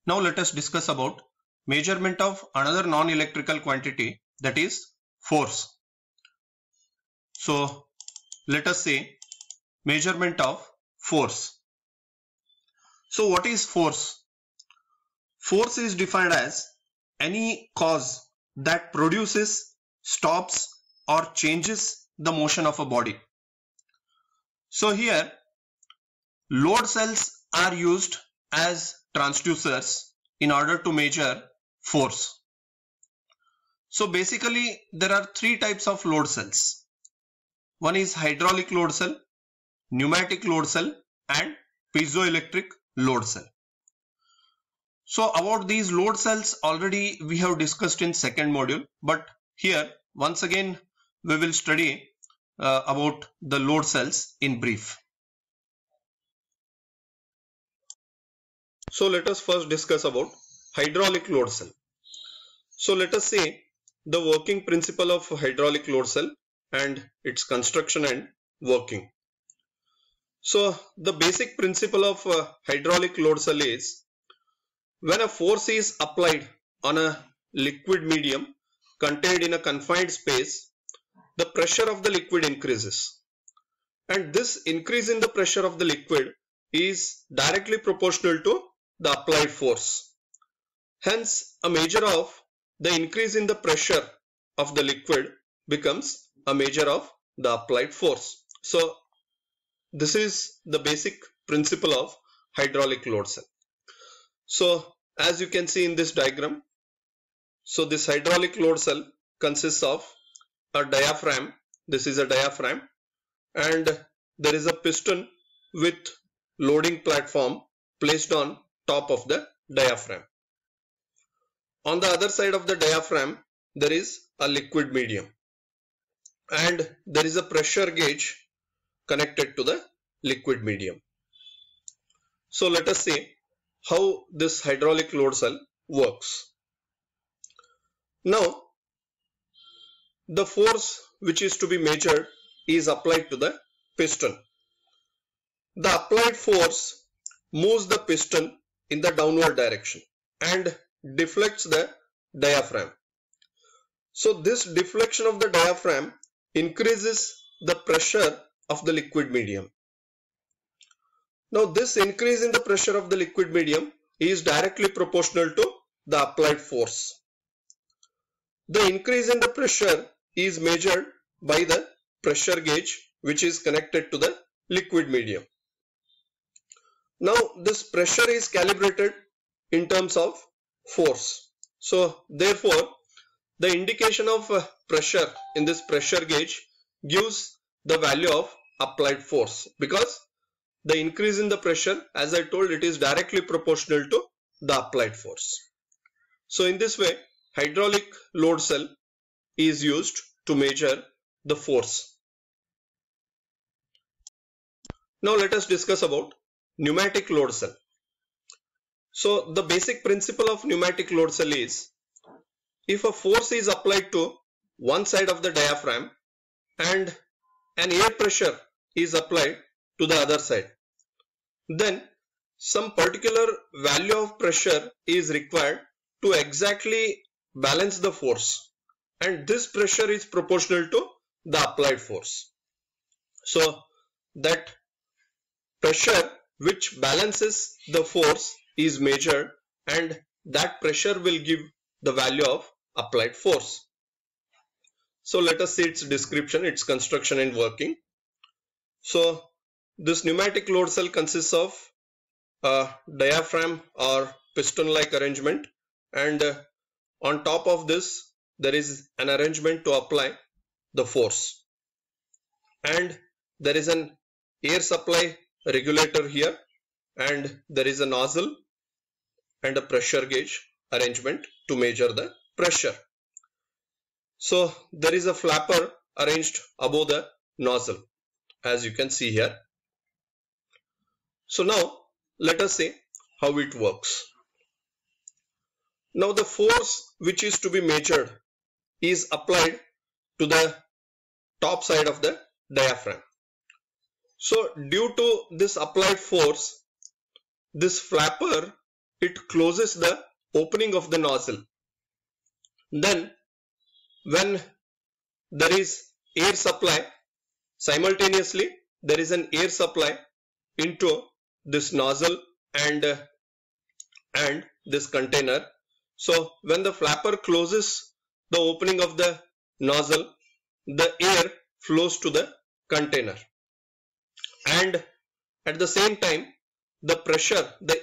Now let us discuss about measurement of another non-electrical quantity, that is force. So let us say measurement of force. So what is force? Force is defined as any cause that produces, stops or changes the motion of a body. So here load cells are used as transducers in order to measure force. So basically there are three types of load cells. One is hydraulic load cell, pneumatic load cell and piezoelectric load cell. So about these load cells already we have discussed in second module, but here once again we will study about the load cells in brief. So let us first discuss about hydraulic load cell. So let us say the working principle of hydraulic load cell and its construction and working. So the basic principle of hydraulic load cell is when a force is applied on a liquid medium contained in a confined space, the pressure of the liquid increases. And this increase in the pressure of the liquid is directly proportional to the applied force. Hence, a measure of the increase in the pressure of the liquid becomes a measure of the applied force. So, this is the basic principle of hydraulic load cell. So, as you can see in this diagram, so this hydraulic load cell consists of a diaphragm. This is a diaphragm, and there is a piston with loading platform placed on top of the diaphragm. On the other side of the diaphragm, there is a liquid medium, and there is a pressure gauge connected to the liquid medium. So let us see how this hydraulic load cell works. Now, the force which is to be measured is applied to the piston. The applied force moves the piston in the downward direction and deflects the diaphragm. So this deflection of the diaphragm increases the pressure of the liquid medium. Now this increase in the pressure of the liquid medium is directly proportional to the applied force. The increase in the pressure is measured by the pressure gauge which is connected to the liquid medium. Now this pressure is calibrated in terms of force. So therefore the indication of pressure in this pressure gauge gives the value of applied force, because the increase in the pressure, as I told, it is directly proportional to the applied force. So in this way hydraulic load cell is used to measure the force. Now let us discuss about pneumatic load cell. So the basic principle of pneumatic load cell is, if a force is applied to one side of the diaphragm and an air pressure is applied to the other side, then some particular value of pressure is required to exactly balance the force, and this pressure is proportional to the applied force. So that pressure which balances the force is measured, and that pressure will give the value of applied force. So let us see its description, its construction and working. So this pneumatic load cell consists of a diaphragm or piston-like arrangement, and on top of this there is an arrangement to apply the force, and there is an air supply regulator here, and there is a nozzle and a pressure gauge arrangement to measure the pressure. So there is a flapper arranged above the nozzle, as you can see here. So now let us see how it works. Now the force which is to be measured is applied to the top side of the diaphragm. So due to this applied force, this flapper it closes the opening of the nozzle. Then when there is air supply, simultaneously there is an air supply into this nozzle and this container. So when the flapper closes the opening of the nozzle, the air flows to the container, and at the same time the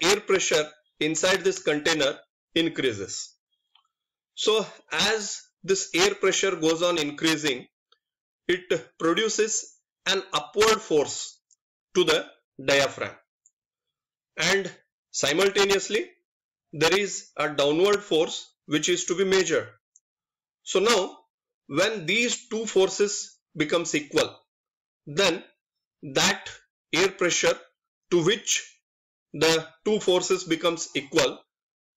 air pressure inside this container increases. So as this air pressure goes on increasing, it produces an upward force to the diaphragm, and simultaneously there is a downward force which is to be measured. So now when these two forces becomes equal, then that air pressure to which the two forces becomes equal,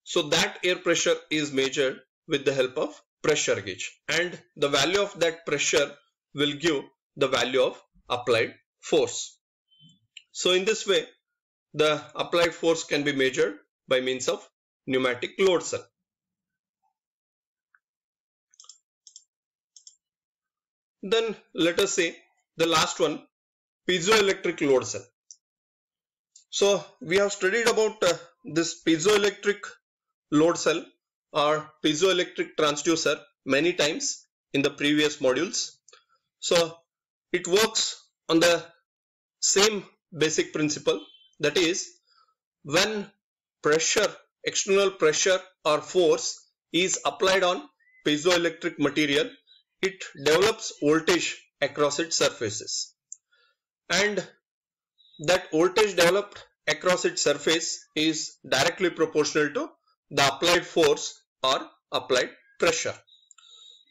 so that air pressure is measured with the help of pressure gauge, and the value of that pressure will give the value of applied force. So in this way the applied force can be measured by means of pneumatic load cell. Then let us say the last one, piezoelectric load cell. So we have studied about this piezoelectric load cell or piezoelectric transducer many times in the previous modules. So it works on the same basic principle, that is, when pressure, external pressure or force is applied on piezoelectric material, it develops voltage across its surfaces, and that voltage developed across its surface is directly proportional to the applied force or applied pressure.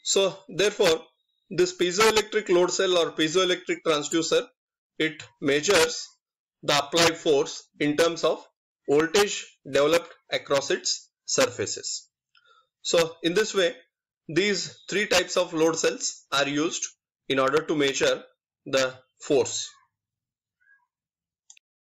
So therefore this piezoelectric load cell or piezoelectric transducer, it measures the applied force in terms of voltage developed across its surfaces. So in this way these three types of load cells are used in order to measure the force.